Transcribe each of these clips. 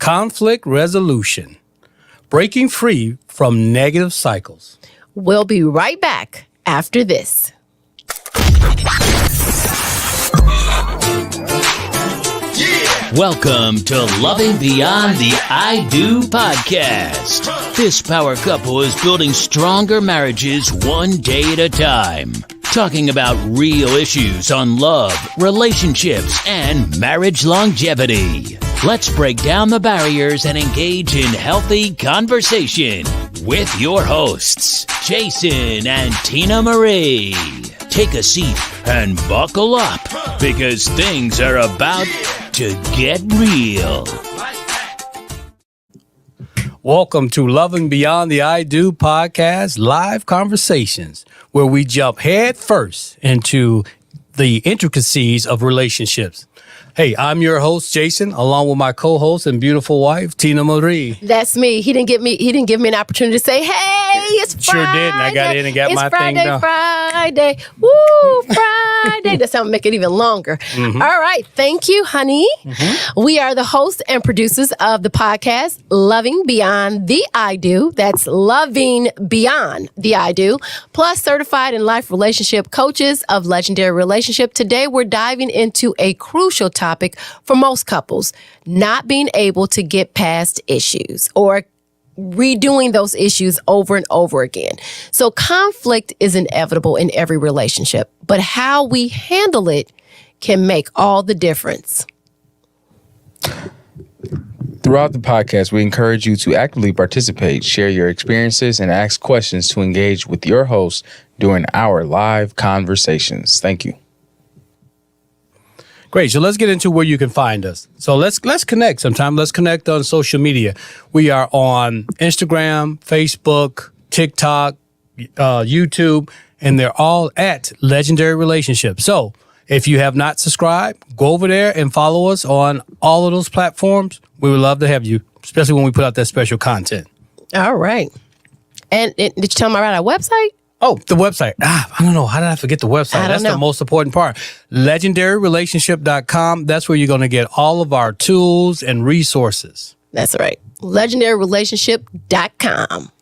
conflict resolution, breaking free from negative cycles. We'll be right back after this. Welcome to Loving Beyond the I Do podcast. This power couple is building stronger marriages one day at a time. Talking about real issues on love, relationships, and marriage longevity. Let's break down the barriers and engage in healthy conversation with your hosts, Jason and Tina Marie. Take a seat and buckle up because things are about to get real. Welcome to Loving Beyond the I Do podcast, live conversations where we jump head first into the intricacies of relationships. Hey, I'm your host, Jason, along with my co-host and beautiful wife, Tina Marie. That's me. He didn't give me an opportunity to say, hey, it's Friday. Sure did, and I got in and got my thing done. Friday. Woo, Friday. That sound make it even longer. Mm-hmm. All right. Thank you, honey. Mm-hmm. We are the hosts and producers of the podcast, Loving Beyond the I Do. That's Loving Beyond the I Do. Plus, certified in life relationship coaches of Legendary Relationship. Today, we're diving into a crucial topic for most couples, not being able to get past issues or redoing those issues over and over again. So conflict is inevitable in every relationship, but how we handle it can make all the difference. Throughout the podcast, we encourage you to actively participate, share your experiences, and ask questions to engage with your host during our live conversations. Thank you. Great. So let's get into where you can find us. So let's connect sometime. Let's connect on social media. We are on Instagram, Facebook, TikTok, YouTube, and they're all at Legendary Relationship. So if you have not subscribed, go over there and follow us on all of those platforms. We would love to have you, especially when we put out that special content. All right. And did you tell them about our website? Oh, the website. I don't know. How did I forget the website? That's the most important part. LegendaryRelationship.com. That's where you're going to get all of our tools and resources. That's right. LegendaryRelationship.com.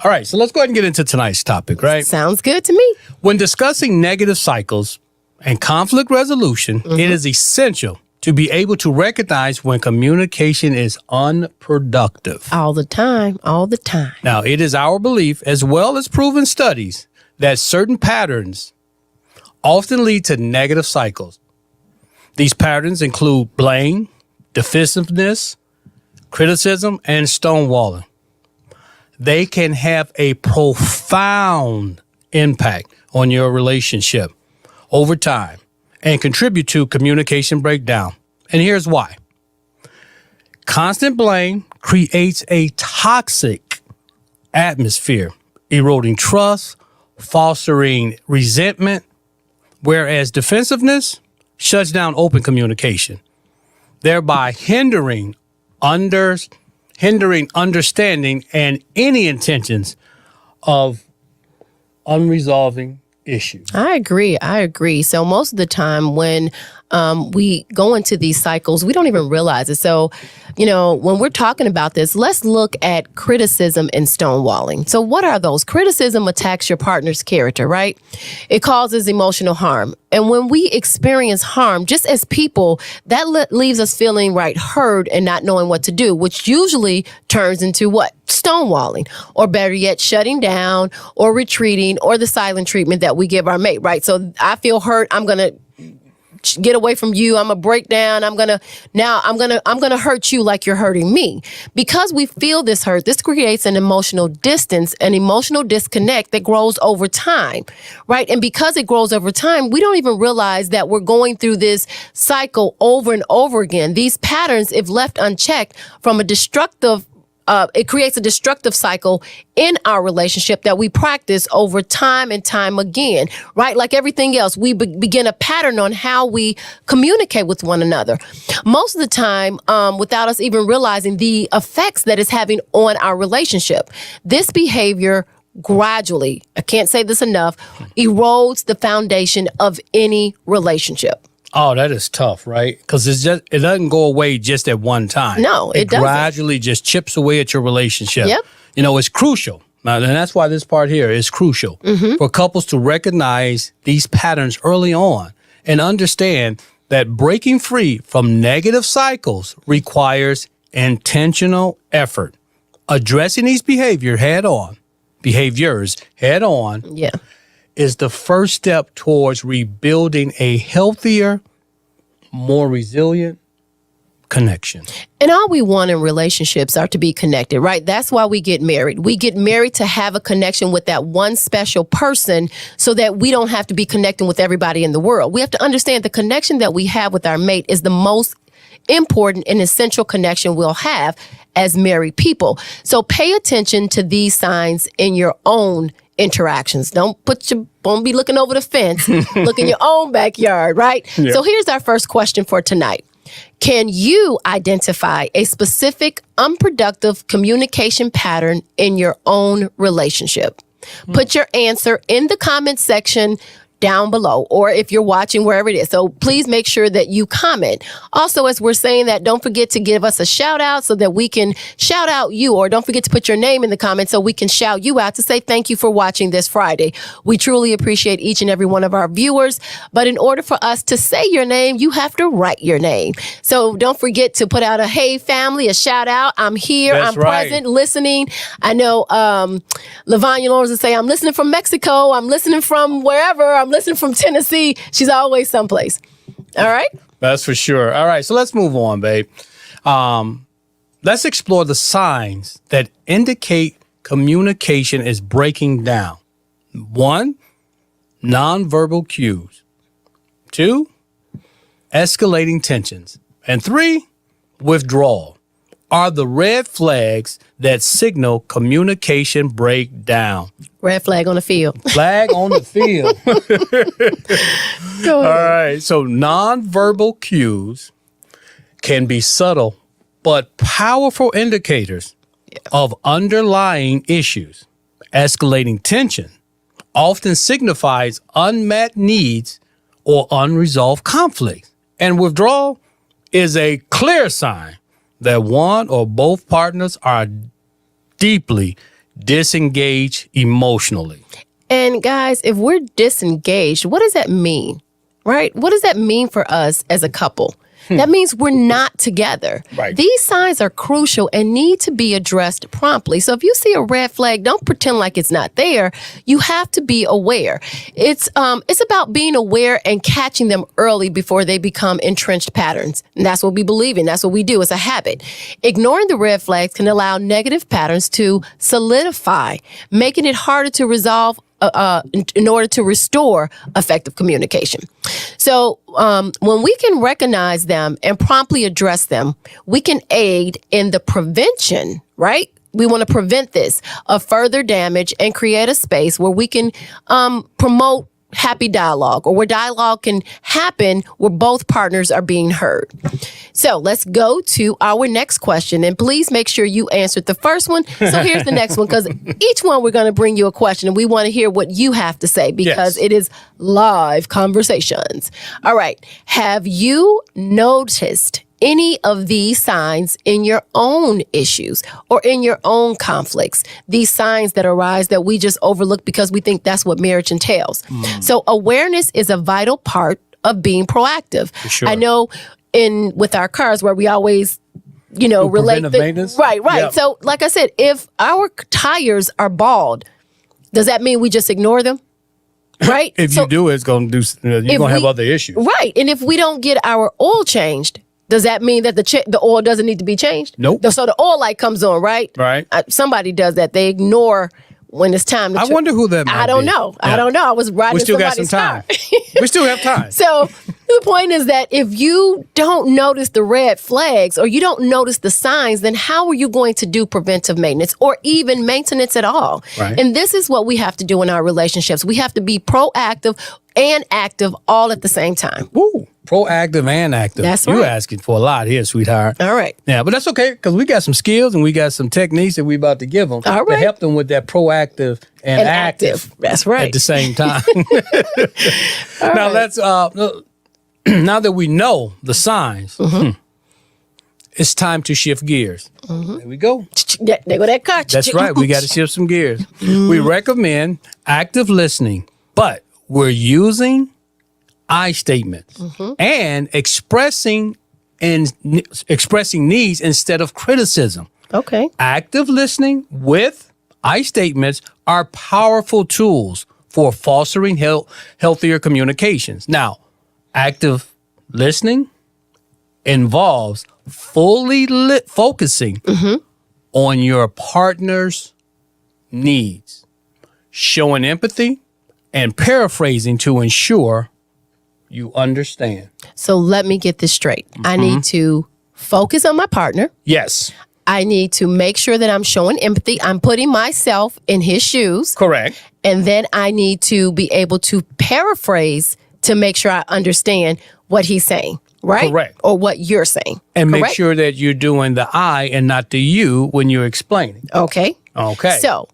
All right. So let's go ahead and get into tonight's topic, right? Sounds good to me. When discussing negative cycles and conflict resolution, it is essential to be able to recognize when communication is unproductive. All the time. Now, it is our belief, as well as proven studies, that certain patterns often lead to negative cycles. These patterns include blame, defensiveness, criticism, and stonewalling. They can have a profound impact on your relationship over time and contribute to communication breakdown. And here's why. Constant blame creates a toxic atmosphere, eroding trust, fostering resentment, whereas defensiveness shuts down open communication, thereby hindering understanding and any intentions of unresolving issues. I agree. So most of the time when we go into these cycles, we don't even realize it. So, when we're talking about this, let's look at criticism and stonewalling. So what are those? Criticism attacks your partner's character, right? It causes emotional harm. And when we experience harm, just as people, that leaves us feeling heard and not knowing what to do, which usually turns into what? Stonewalling, or better yet, shutting down or retreating, or the silent treatment that we give our mate, right? So I feel hurt. I'm going to get away from you. I'm gonna break down. I'm gonna hurt you like you're hurting me. Because we feel this hurt, this creates an emotional distance, an emotional disconnect that grows over time, right? And because it grows over time, we don't even realize that we're going through this cycle over and over again. These patterns, if left unchecked, it creates a destructive cycle in our relationship that we practice over time and time again, right? Like everything else, we begin a pattern on how we communicate with one another. Most of the time, without us even realizing the effects that it's having on our relationship. This behavior gradually, I can't say this enough, erodes the foundation of any relationship. Oh, that is tough, right? Because it doesn't go away just at one time. No, it doesn't. Gradually just chips away at your relationship. Yep. It's crucial. Now, and that's why this part here is crucial for couples to recognize these patterns early on and understand that breaking free from negative cycles requires intentional effort. Addressing these behaviors head on Yeah. is the first step towards rebuilding a healthier, more resilient connection. And all we want in relationships are to be connected, right? That's why we get married. We get married to have a connection with that one special person so that we don't have to be connecting with everybody in the world. We have to understand the connection that we have with our mate is the most important and essential connection we'll have as married people. So pay attention to these signs in your own interactions. Don't be looking over the fence. Look in your own backyard, right? Yeah. So here's our first question for tonight. Can you identify a specific unproductive communication pattern in your own relationship? Put your answer in the comment section down below, or if you're watching wherever it is. So please make sure that you comment. Also, as we're saying that, don't forget to give us a shout out so that we can shout out you, or don't forget to put your name in the comments so we can shout you out to say thank you for watching this Friday. We truly appreciate each and every one of our viewers, but in order for us to say your name, you have to write your name. So don't forget to put out a hey family, a shout out. I'm here, That's I'm right. present, listening. I know Lavanya Lawrence will say, I'm listening from Mexico, I'm listening from wherever, I'm listening from Tennessee. She's always someplace. All right? That's for sure. All right, so let's move on, babe. Let's explore the signs that indicate communication is breaking down. 1, nonverbal cues. 2, escalating tensions. And 3, withdrawal are the red flags that signal communication breakdown. Red flag on the field. Flag on the field. Go All ahead. right. So nonverbal cues can be subtle but powerful indicators of underlying issues. Escalating tension often signifies unmet needs or unresolved conflicts. And withdrawal is a clear sign that one or both partners are deeply disengaged emotionally. And guys, if we're disengaged, what does that mean? Right? What does that mean for us as a couple? That means we're not together. Right. These signs are crucial and need to be addressed promptly. So if you see a red flag, don't pretend like it's not there. You have to be aware. It's about being aware and catching them early before they become entrenched patterns. And that's what we believe in. That's what we do. It's a habit. Ignoring the red flags can allow negative patterns to solidify, making it harder to resolve in order to restore effective communication. So when we can recognize them and promptly address them, we can aid in the prevention, right? We want to prevent this of further damage and create a space where we can promote happy dialogue, or where dialogue can happen where both partners are being heard. So let's go to our next question, and please make sure you answered the first one. So here's the next one, because each one we're going to bring you a question and we want to hear what you have to say, because Yes. it is live conversations. All right. Have you noticed any of these signs in your own issues or in your own conflicts? These signs that arise that we just overlook because we think that's what marriage entails. So awareness is a vital part of being proactive. sure. I know with our cars where we always, relate. preventive maintenance? Right. Yeah. So like I said, if our tires are bald, does that mean we just ignore them? Right? If So- you do, it's going to do. You're going to have other issues. Right. And if we don't get our oil changed, does that mean that the oil doesn't need to be changed? Nope. So the oil light comes on, right? Right. Somebody does that. They ignore when it's time to I wonder who that might I don't be. know. Yeah. I don't know. I was riding We still got somebody's some time. car. We still have time. So the point is that if you don't notice the red flags or you don't notice the signs, then how are you going to do preventive maintenance or even maintenance at all? Right. And this is what we have to do in our relationships. We have to be proactive and active all at the same time. Woo. Proactive and active. That's You're right. asking for a lot here, sweetheart. All right. Yeah, but that's okay, because we got some skills and we got some techniques that we about to give them All to right. help them with that proactive and active That's right. at the same time. Now let's now that we know the signs, it's time to shift gears. There we go. There go that car. That's right. We got to shift some gears. We recommend active listening, but we're using I statements and expressing needs instead of criticism. Okay. Active listening with I statements are powerful tools for fostering healthier communications. Now, active listening involves fully focusing on your partner's needs, showing empathy, and paraphrasing to ensure you understand. So let me get this straight. I need to focus on my partner. Yes. I need to make sure that I'm showing empathy. I'm putting myself in his shoes. Correct. And then I need to be able to paraphrase to make sure I understand what he's saying, right? Correct. Or what you're saying. And make correct? sure that you're doing the I and not the you when you're explaining. Okay. Okay. So,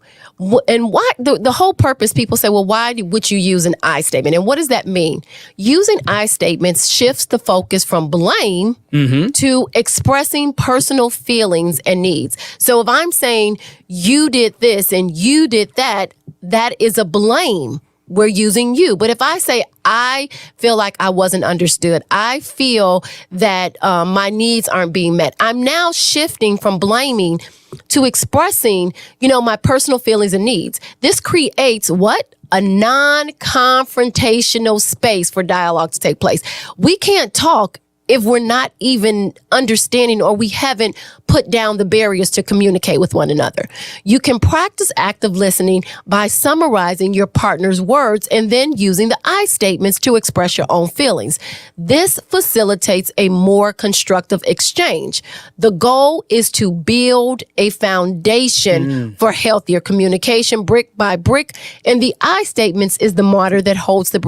and why the whole purpose, people say, well, why would you use an I statement? And what does that mean? Using I statements shifts the focus from blame to expressing personal feelings and needs. So if I'm saying you did this and you did that, that is a blame. We're using you. But if I say, I feel like I wasn't understood, I feel that my needs aren't being met, I'm now shifting from blaming to expressing, my personal feelings and needs. This creates what? A non-confrontational space for dialogue to take place. We can't talk if we're not even understanding or we haven't put down the barriers to communicate with one another. You can practice active listening by summarizing your partner's words and then using the I statements to express your own feelings. This facilitates a more constructive exchange. The goal is to build a foundation for healthier communication brick by brick, and the I statements is the mortar that holds the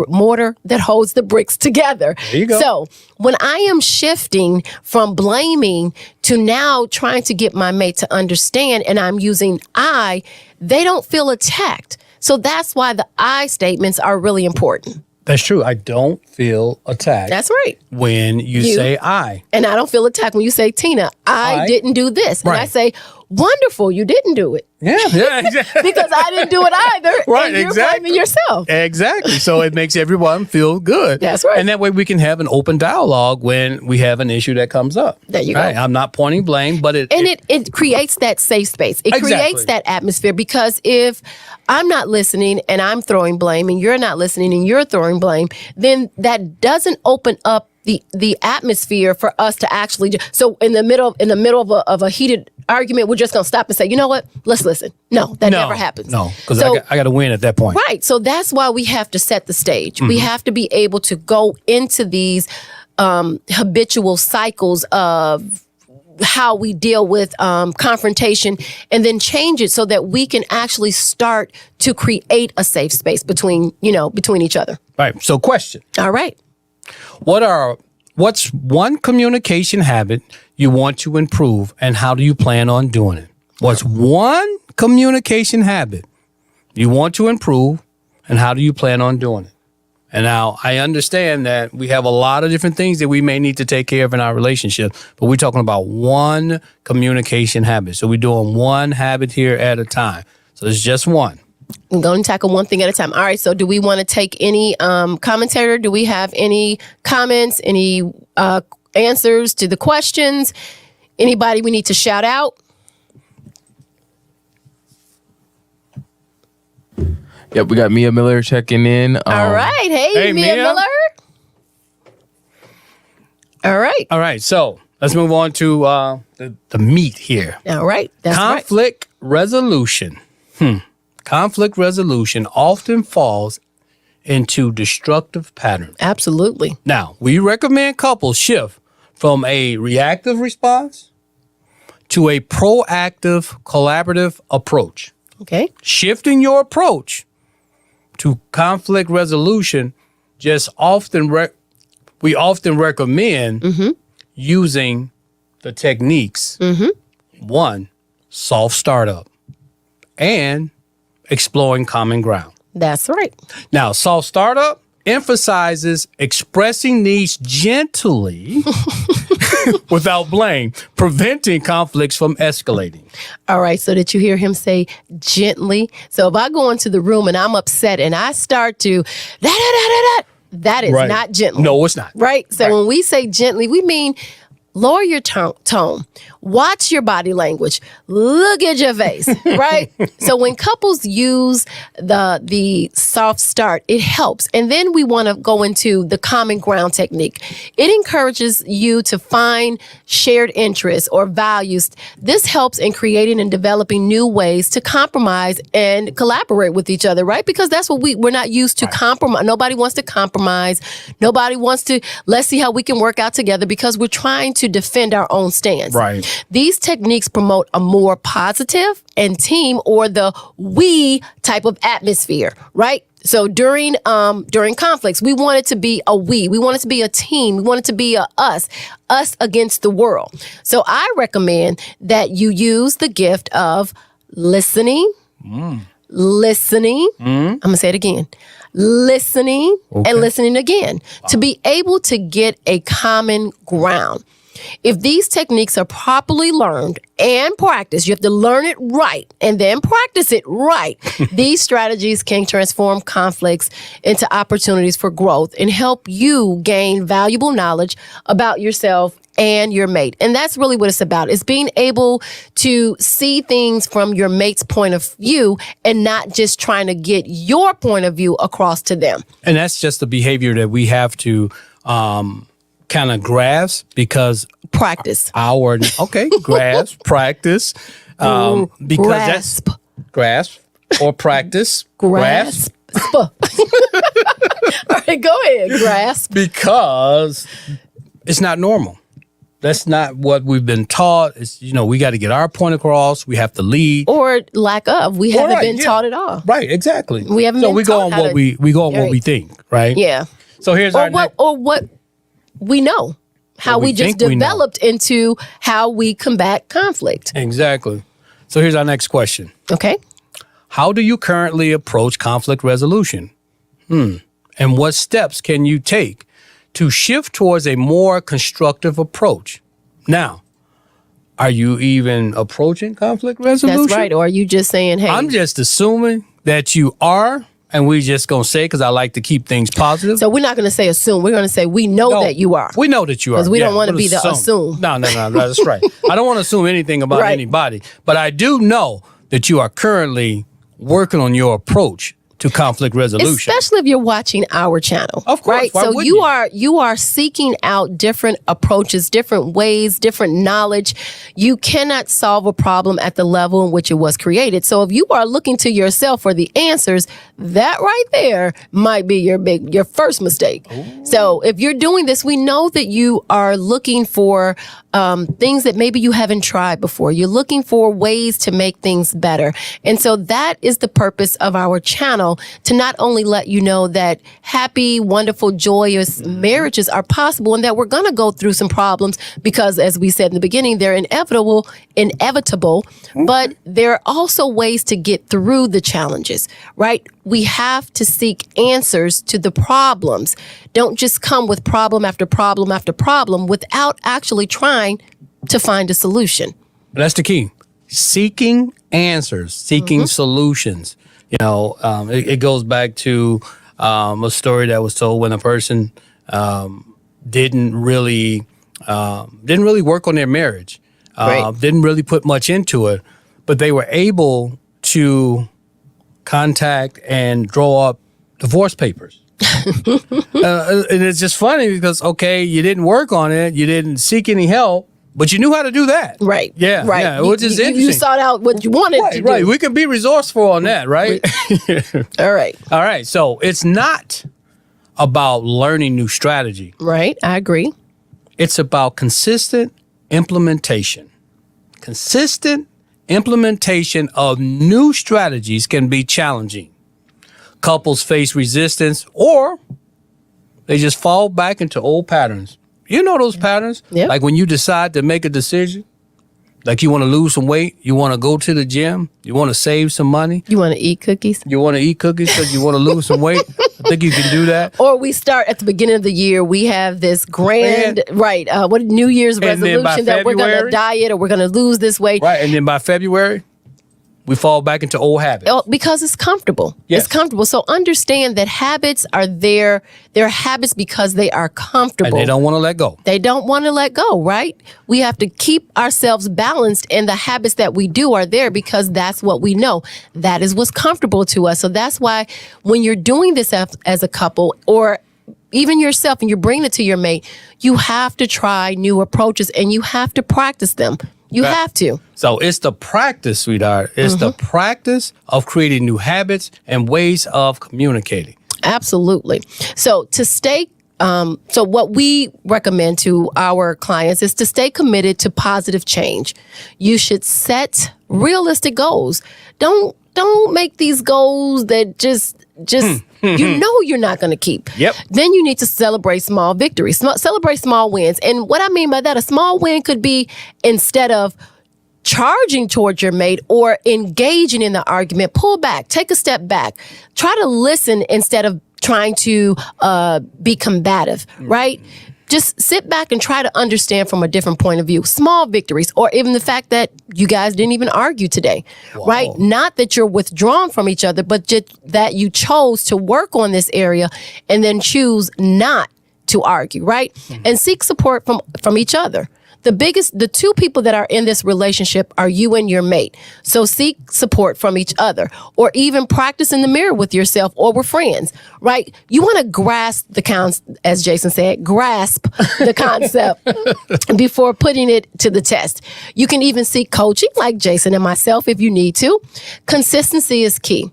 bricks together. There you go. So when I am shifting from blaming to now trying to get my mate to understand, and I'm using they don't feel attacked. So that's why the I statements are really important. That's true. I don't feel attacked. That's right. When you say I. And I don't feel attacked when you say, Tina, I didn't do this. And I Right. say, wonderful, you didn't do it. Yeah, exactly. Because I didn't do it either. Right, and you're exactly. blaming yourself. Exactly. So it makes everyone feel good. That's right. And that way we can have an open dialogue when we have an issue that comes up. There you Right? go. I'm not pointing blame, but it creates that safe space. It Exactly. creates that atmosphere, because if I'm not listening and I'm throwing blame and you're not listening and you're throwing blame, then that doesn't open up the atmosphere for us to actually. So in the middle of a heated argument, we're just going to stop and say, you know what? Let's listen. No, that never happens. No, because So- I got to win at that point. Right. So that's why we have to set the stage. We have to be able to go into these habitual cycles of how we deal with confrontation and then change it so that we can actually start to create a safe space between each other. Right. So question. All right. What's one communication habit you want to improve, and how do you plan on doing it? What's one communication habit you want to improve, and how do you plan on doing it? And now I understand that we have a lot of different things that we may need to take care of in our relationship, but we're talking about one communication habit. So we're doing one habit here at a time. So it's just one. We're going to tackle one thing at a time. All right. So do we want to take any commentator? Do we have any comments, any answers to the questions? Anybody we need to shout out? Yep, we got Mia Miller checking in. All right. Hey, Mia Miller. All right. All right. So let's move on to the meat here. All right. That's Conflict resolution. Conflict resolution often falls into destructive patterns. Absolutely. Now, we recommend couples shift from a reactive response to a proactive, collaborative approach. Okay. Shifting your approach to conflict resolution we often recommend using the techniques. One, soft startup, and exploring common ground. That's right. Now, soft startup emphasizes expressing needs gently without blame, preventing conflicts from escalating. All right. So did you hear him say gently? So if I go into the room and I'm upset and I start to that is Right. not gently. No, it's not. Right. So Right. when we say gently, we mean lower your tone. Watch your body language. Look at your face, right? So when couples use the soft start, it helps. And then we want to go into the common ground technique. It encourages you to find shared interests or values. This helps in creating and developing new ways to compromise and collaborate with each other, right? Because that's what we're not used to compromise. Nobody wants to compromise. Nobody wants to, let's see how we can work out together because we're trying to defend our own stance. Right. These techniques promote a more positive and team or the we type of atmosphere, right? So during conflicts, we want it to be a we. We want it to be a team. We want it to be a us against the world. So I recommend that you use the gift of listening. Listening. I'm going to say it again. Listening and listening again to be able to get a common ground. If these techniques are properly learned and practiced, you have to learn it right and then practice it right. These strategies can transform conflicts into opportunities for growth and help you gain valuable knowledge about yourself and your mate. And that's really what it's about. It's being able to see things from your mate's point of view and not just trying to get your point of view across to them. And that's just the behavior that we have to kind of grasp because Practice. grasp, practice. Because Grasp. that's grasp or practice. Grasp. All right, go ahead. Grasp. Because it's not normal. That's not what we've been taught. It's, we got to get our point across. We have to lead. Or lack of. We haven't Right, been yeah. taught at all. Right, exactly. We haven't so been we go taught on how what to- we go on what Right. we think, right? Yeah. So here's our next. Or what we know. How What we we just think we know. developed into how we combat conflict. Exactly. So here's our next question. Okay. How do you currently approach conflict resolution? And what steps can you take to shift towards a more constructive approach? Now, are you even approaching conflict resolution? That's right. Or are you just saying, hey, I'm just assuming that you are, and we just going to say because I like to keep things positive. so we're not going to say assume. We're going to say we know No, that you are. We know that you are. 'Cause we don't wanna we'll be the assume. No, that's right. I don't want to assume anything about Right. anybody, but I do know that you are currently working on your approach to conflict resolution. Especially if you're watching our channel. Of course, Right. why So wouldn't you you? are seeking out different approaches, different ways, different knowledge. You cannot solve a problem at the level in which it was created. So if you are looking to yourself for the answers, that right there might be your first mistake. So if you're doing this, we know that you are looking for things that maybe you haven't tried before. You're looking for ways to make things better. And so that is the purpose of our channel, to not only let you know that happy, wonderful, joyous marriages are possible and that we're going to go through some problems because, as we said in the beginning, they're inevitable, but there are also ways to get through the challenges, right? We have to seek answers to the problems. Don't just come with problem after problem after problem without actually trying to find a solution. That's the key. Seeking answers, seeking solutions. It goes back to a story that was told when a person didn't really work on their marriage, Right. didn't really put much into it, but they were able to contact and draw up divorce papers. And it's just funny because, okay, you didn't work on it, you didn't seek any help, but you knew how to do that. Right. Yeah. Right. Yeah. Which is interesting. You sought out what you wanted to do. Right. We can be resourceful on that, right? All right. All right. So it's not about learning new strategy. Right. I agree. It's about consistent implementation. Consistent implementation of new strategies can be challenging. Couples face resistance or they just fall back into old patterns. You know those patterns? Yep. Like when you decide to make a decision Like you want to lose some weight, you want to go to the gym, you want to save some money, You want to eat cookies? you want to eat cookies because you want to lose some weight. I think you can do that. Or we start at the beginning of the year, we have this grand, right, what New Year's And then by resolution that we're going to February- diet or we're going to lose this weight. Right. And then by February, we fall back into old habits. Oh, because it's comfortable. Yes. It's comfortable. So understand that habits are there. They're habits because they are comfortable. And they don't want to let go. They don't want to let go, right? We have to keep ourselves balanced, and the habits that we do are there because that's what we know. That is what's comfortable to us. So that's why when you're doing this as a couple or even yourself and you're bringing it to your mate, you have to try new approaches and you have to practice them. You Right. have to. So it's the practice, sweetheart. It's the practice of creating new habits and ways of communicating. Absolutely. So to stay, so what we recommend to our clients is to stay committed to positive change. You should set realistic goals. Don't make these goals that just you know you're not going to keep. Yep. Then you need to celebrate small victories. Celebrate small wins. And what I mean by that, a small win could be instead of charging towards your mate or engaging in the argument, pull back, take a step back, try to listen instead of trying to be combative, right? Just sit back and try to understand from a different point of view. Small victories, or even the fact that you guys didn't even argue today, right? Not that you're withdrawn from each other, but just that you chose to work on this area and then choose not to argue, right? And seek support from each other. The two people that are in this relationship are you and your mate. So seek support from each other, or even practice in the mirror with yourself or with friends, right? You want to grasp as Jason said, grasp the concept before putting it to the test. You can even seek coaching like Jason and myself if you need to. Consistency is key.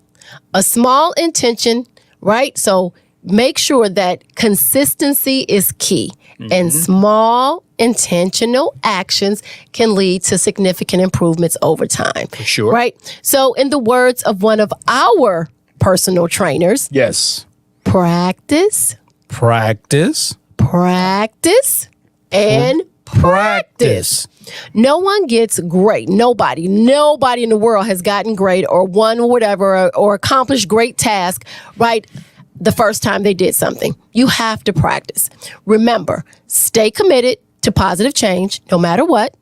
A small intention, right? So make sure that consistency is key. And small intentional actions can lead to significant improvements over time. For sure. Right? So in the words of one of our personal trainers, Yes. practice, Practice. and practice. No one gets great. Nobody in the world has gotten great or won whatever or accomplished great task, right? The first time they did something. You have to practice. Remember, stay committed to positive change no matter what,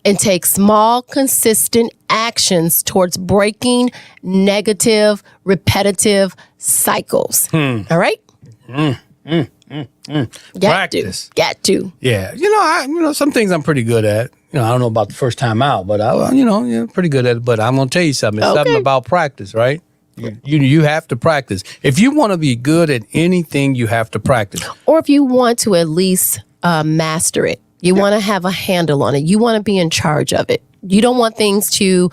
and take small, consistent actions towards breaking negative, repetitive cycles. All right? Practice. Got to. Yeah. Some things I'm pretty good at. I don't know about the first time out, but pretty good at it. But I'm going to tell you something. It's something about practice, right? You have to practice. If you want to be good at anything, you have to practice. Or if you want to at least master it, you want to have a handle on it. You want to be in charge of it. You don't want things to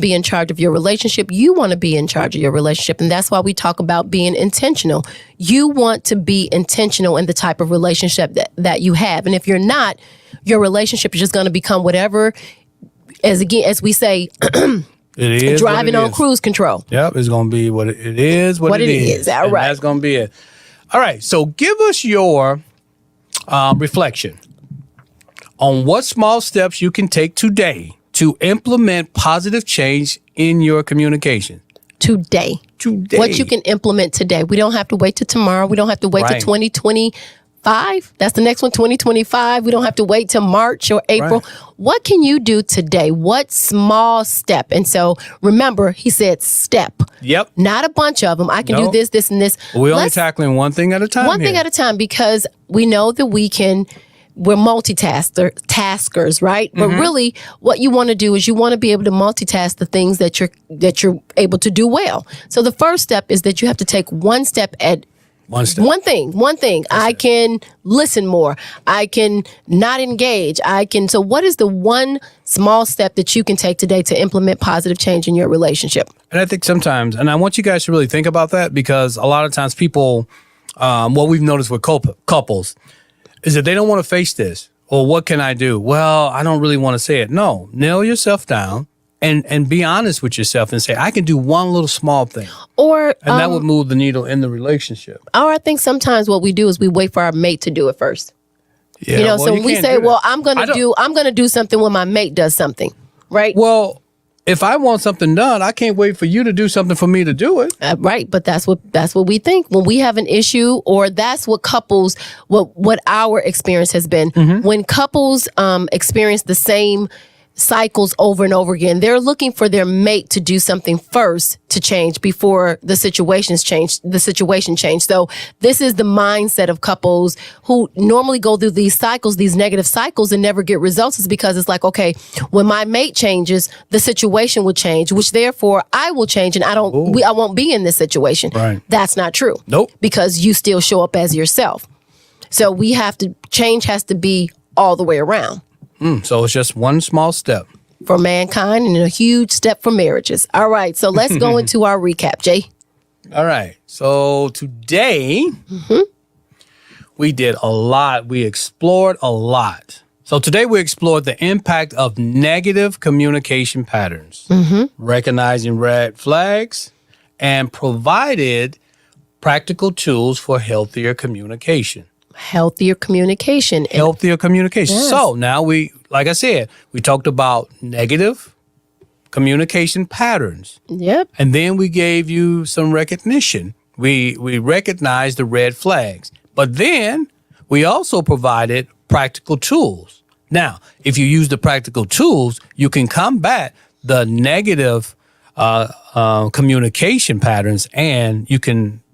be in charge of your relationship. You want to be in charge of your relationship. And that's why we talk about being intentional. You want to be intentional in the type of relationship that you have. And if you're not, your relationship is just going to become whatever, as we say, It is driving what it on is. cruise control. Yep, it's going to be what it is. What it is. All And right. that's going to be it. All right. So give us your reflection on what small steps you can take today to implement positive change in your communication. Today. What you can implement today. We don't have to wait till tomorrow. We don't have to wait till Right. 2025. That's the next one, 2025. We don't have to wait till March or April. Right. What can you do today? What small step? And so remember, he said step. Yep. Not a bunch of them. I can do No. this, this, and this. We're only Let's- tackling one thing at a time. one thing at a time, because we know that we're multitaskers, right? But really what you want to do is you want to be able to multitask the things that you're able to do well. So the first step is that you have to take one step at One step. one thing. I can listen more. I can not engage. So what is the one small step that you can take today to implement positive change in your relationship? And I think sometimes, and I want you guys to really think about that, because a lot of times people, what we've noticed with couples is that they don't want to face this. Or what can I do? Well, I don't really want to say it. No, nail yourself down and be honest with yourself and say, I can do one little small thing. Or And that would move the needle in the relationship. I think sometimes what we do is we wait for our mate to do it first. Yeah, You know, well, so you when we can't say, do that. well, I'm gonna do something when my mate does something, right? Well, if I want something done, I can't wait for you to do something for me to do it. Right, but that's what we think when we have an issue, or that's what couples what our experience has been. When couples experience the same cycles over and over again, they're looking for their mate to do something first to change before the situation change. So this is the mindset of couples who normally go through these cycles, these negative cycles, and never get results. Is because it's like, okay, when my mate changes, the situation will change, which therefore I will change, and I won't be in this situation. Right. That's not true. Nope. Because you still show up as yourself. So change has to be all the way around. So it's just one small step. For mankind and a huge step for marriages. All right, so let's go into our recap, Jay. All right. So today, we did a lot. We explored a lot. So today we explored the impact of negative communication patterns, recognizing red flags, and provided practical tools for healthier communication. Healthier communication. Healthier communication. Yes. So now like I said, we talked about negative communication patterns. Yep. And then we gave you some recognition. We recognized the red flags. But then we also provided practical tools. Now, if you use the practical tools, you can combat the negative communication patterns, and you can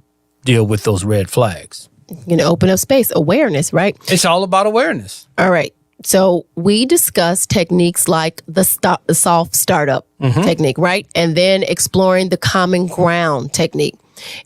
deal with those red flags. You know, open up space, awareness, right? It's all about awareness. All right. So we discussed techniques like the soft startup technique, right? And then exploring the common ground technique,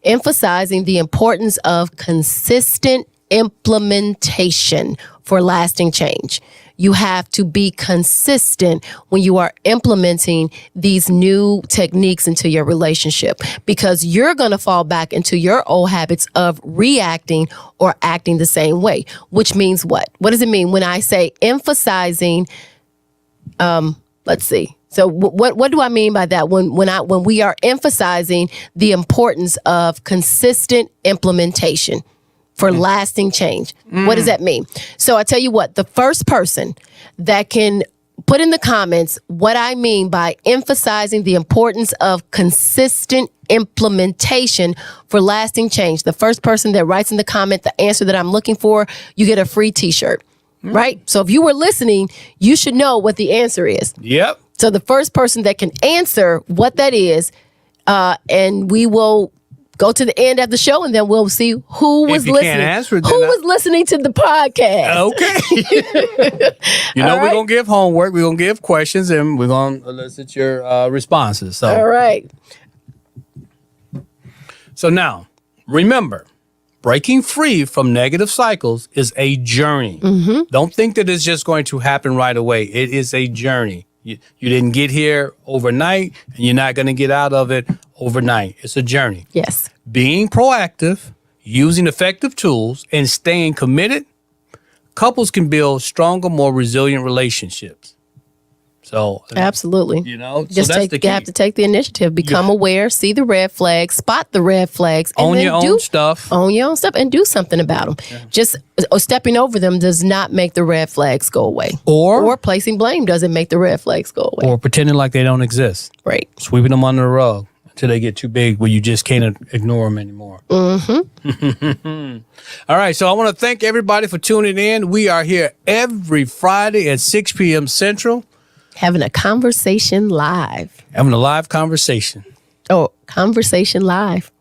emphasizing the importance of consistent implementation for lasting change. You have to be consistent when you are implementing these new techniques into your relationship, because you're going to fall back into your old habits of reacting or acting the same way, which means what? What does it mean when I say emphasizing? Let's see. So what do I mean by that? When we are emphasizing the importance of consistent implementation for lasting change. What does that mean? So I tell you what, the first person that can put in the comments what I mean by emphasizing the importance of consistent implementation for lasting change, the first person that writes in the comment the answer that I'm looking for, you get a free t-shirt, right? So if you were listening, you should know what the answer is. Yep. So the first person that can answer what that is, and we will go to the end of the show, and then we'll see who was listening. Can't answer it, who was listening to the podcast? Okay. We're going to give homework. We're going to give questions, and we're going to elicit your responses. So, all right. So now, remember, breaking free from negative cycles is a journey. Don't think that it's just going to happen right away. It is a journey. You didn't get here overnight, and you're not going to get out of it overnight. It's a journey. Yes. Being proactive, using effective tools, and staying committed, couples can build stronger, more resilient relationships. So, Absolutely. Just you have to take the initiative, become aware, see the red flags, spot the red flags, and own then your own stuff. Own your own stuff and do something about them. Yeah. Just stepping over them does not make the red flags go away. Or placing blame doesn't make the red flags go away. Or pretending like they don't exist. Right. Sweeping them under the rug until they get too big where you just can't ignore them anymore. All right. So I want to thank everybody for tuning in. We are here every Friday at 6 p.m. Central. Having a conversation live. Having a live conversation. Oh, conversation live.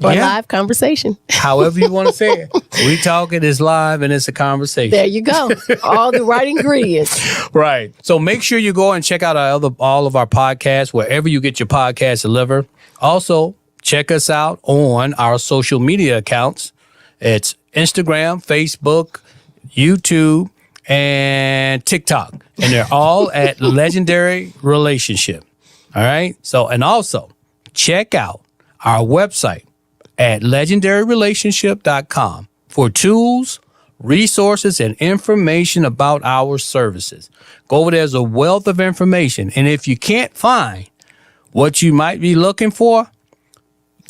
Or live conversation. However you want to say it. We talk, it is live, and it's a conversation. There you go. All the right ingredients. Right. So make sure you go and check out all of our podcasts, wherever you get your podcasts delivered. Also, check us out on our social media accounts. It's Instagram, Facebook, YouTube, and TikTok. And they're all at Legendary Relationship. All right. So, and also check out our website at legendaryrelationship.com for tools, resources, and information about our services. Go over there, there's a wealth of information. And if you can't find what you might be looking for,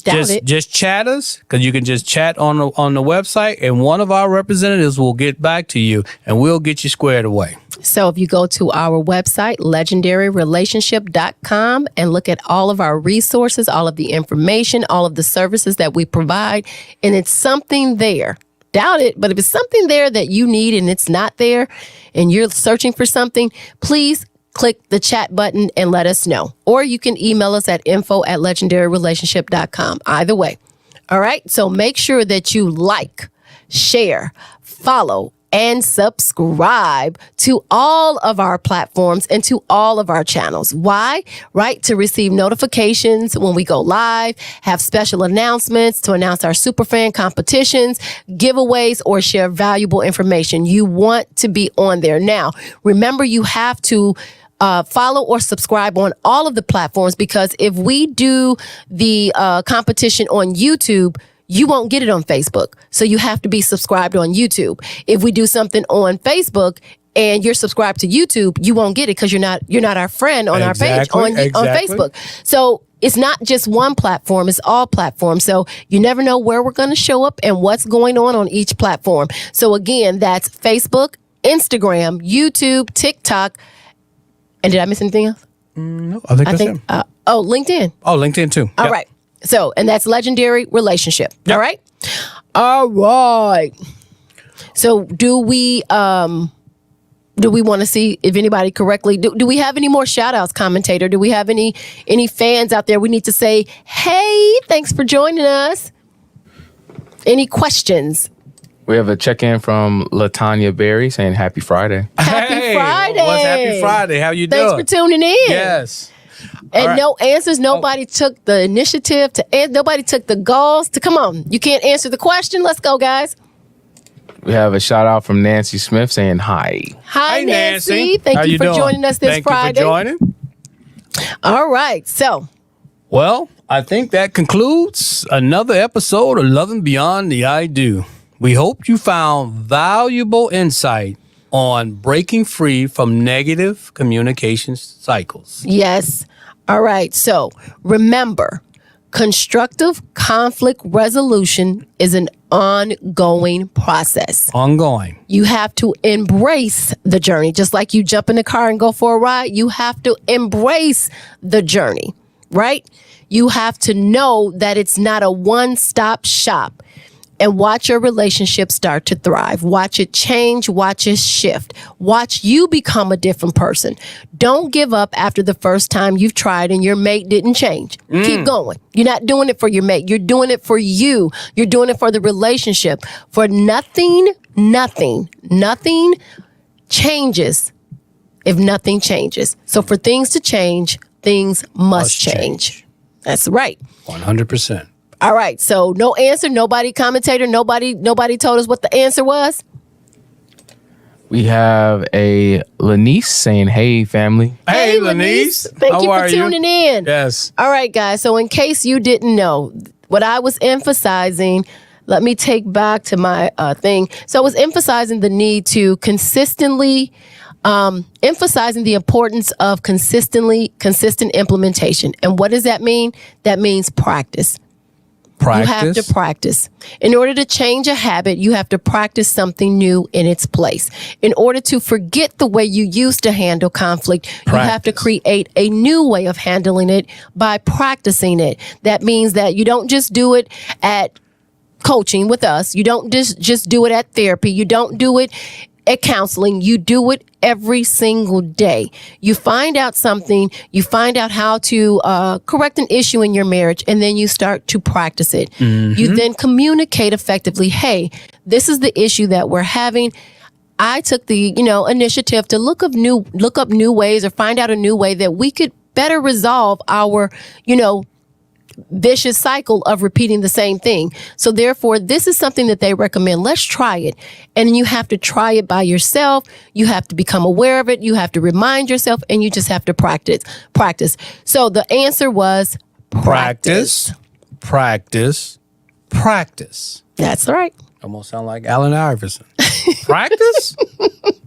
Doubt it. Just chat us, because you can just chat on the website, and one of our representatives will get back to you, and we'll get you squared away. So if you go to our website, legendaryrelationship.com, and look at all of our resources, all of the information, all of the services that we provide, and it's something there. Doubt it, but if it's something there that you need and it's not there, and you're searching for something, please click the chat button and let us know. Or you can email us at info@legendaryrelationship.com. Either way. All right. So make sure that you like, share, follow, and subscribe to all of our platforms and to all of our channels. Why? Right? To receive notifications when we go live, have special announcements, to announce our superfan competitions, giveaways, or share valuable information. You want to be on there. Now, remember, you have to follow or subscribe on all of the platforms, because if we do the competition on YouTube, you won't get it on Facebook. So you have to be subscribed on YouTube. If we do something on Facebook and you're subscribed to YouTube, you won't get it because you're not our friend on our page on Facebook. So it's not just one platform, it's all platforms. So you never know where we're going to show up and what's going on each platform. So again, that's Facebook, Instagram, YouTube, TikTok. And did I miss anything else? No, I think that's it. LinkedIn. Oh, LinkedIn too. All right. So, and that's Legendary Relationship. Yep. All right. All right. So do we want to see if anybody correctly, do we have any more shout outs, commentator? Do we have any fans out there we need to say, hey, thanks for joining us? Any questions? We have a check-in from LaTanya Berry saying happy Friday. Happy Friday. What's happy Friday? How you doing? Thanks for tuning in. Yes. And right. no answers. Nobody took the initiative nobody took the goals to come on. You can't answer the question. Let's go, guys. We have a shout out from Nancy Smith saying hi. Hi, Hey, Nancy. Thank you for doing? joining us this Friday. Thank you for joining. All right. So, Well, I think that concludes another episode of Loving Beyond the I Do. We hope you found valuable insight on breaking free from negative communication cycles. yes. All right. So, remember, constructive conflict resolution is an ongoing process. Ongoing. You have to embrace the journey. Just like you jump in the car and go for a ride, you have to embrace the journey, right? You have to know that it's not a one-stop shop. And watch your relationship start to thrive. Watch it change. Watch it shift. Watch you become a different person. Don't give up after the first time you've tried and your mate didn't change. Keep going. You're not doing it for your mate. You're doing it for you. You're doing it for the relationship. For nothing changes if nothing changes. So for things to change, things must change. That's right. 100%. All right. So no answer. Nobody commentator. Nobody told us what the answer was. We have a Lanice saying, hey, family. Hey, Lanice. Thank How you for are tuning in. Yes. All right, guys. So in case you didn't know, what I was emphasizing, let me take back to my thing. So I was emphasizing the need to consistently, emphasizing the importance of consistent implementation. And what does that mean? That means practice. Practice. You have to practice. In order to change a habit, you have to practice something new in its place. In order to forget the way you used to handle conflict, you have to create a new way of handling it by practicing it. That means that you don't just do it at coaching with us. You don't just do it at therapy. You don't do it at counseling. You do it every single day. You find out something, you find out how to correct an issue in your marriage, and then you start to practice it. You then communicate effectively. Hey, this is the issue that we're having. I took the, initiative to look up new ways or find out a new way that we could better resolve our, vicious cycle of repeating the same thing. So therefore, this is something that they recommend. Let's try it. And you have to try it by yourself. You have to become aware of it. You have to remind yourself, and you just have to practice. So the answer was practice. Practice. That's right. Almost sound like Allen Iverson. Practice?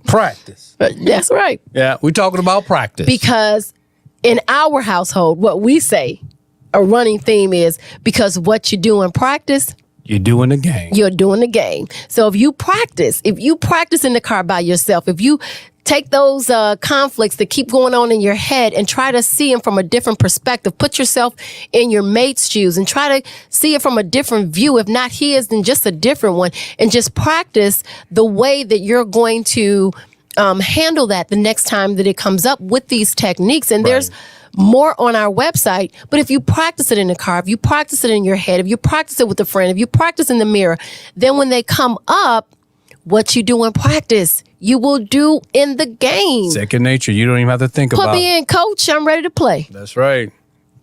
Practice. That's right. Yeah, we're talking about practice. Because in our household, what we say a running theme is because what you do in practice, You're doing the game. you're doing the game. So if you practice in the car by yourself, if you take those conflicts that keep going on in your head and try to see them from a different perspective, put yourself in your mate's shoes and try to see it from a different view, if not his, then just a different one, and just practice the way that you're going to handle that the next time that it comes up with these techniques. And there's more on our website, but if you practice it in the car, if you practice it in your head, if you practice it with a friend, if you practice in the mirror, then when they come up, what you do in practice, you will do in the game. Second nature. You don't even have to think Put about me in, coach. I'm ready to play. That's right.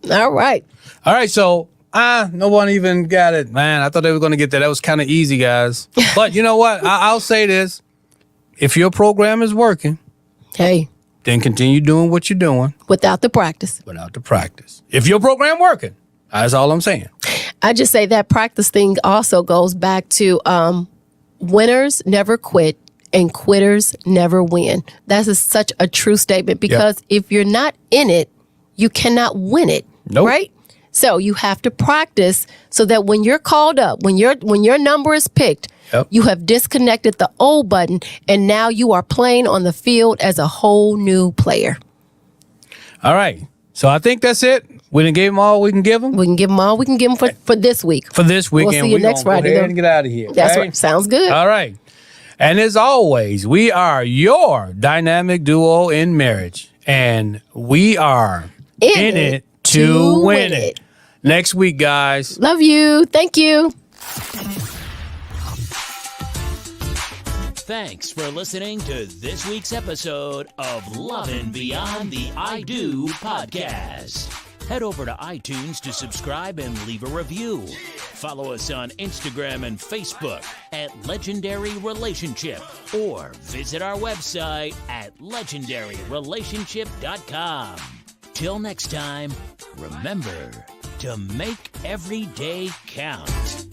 All right. All right, so no one even got it. Man, I thought they were going to get that. That was kind of easy, guys. But you know what? I'll say this. If your program is working, Hey, then continue doing what you're doing without the practice. without the practice. If your program working, that's all I'm saying. I just say that practice thing also goes back to winners never quit and quitters never win. That's such a true statement because if you're not in it, you cannot win it. Nope. Right? So you have to practice so that when you're called up, when your number is picked, you have disconnected the old button and now you are playing on the field as a whole new player. All right. So I think that's it. We done gave them all we can give them. We can give them all we can give them for this week. For this weekend. We'll see you next Go Friday, ahead though. and get out of here. That's okay? right. Sounds good. All right. And as always, we are your dynamic duo in marriage. And we are in it to win it. Next week, guys. Love you. Thank you. Thanks for listening to this week's episode of Lovin' Beyond the I Do podcast. Head over to iTunes to subscribe and leave a review. Follow us on Instagram and Facebook at Legendary Relationship or visit our website at legendaryrelationship.com. Till next time, remember to make every day count.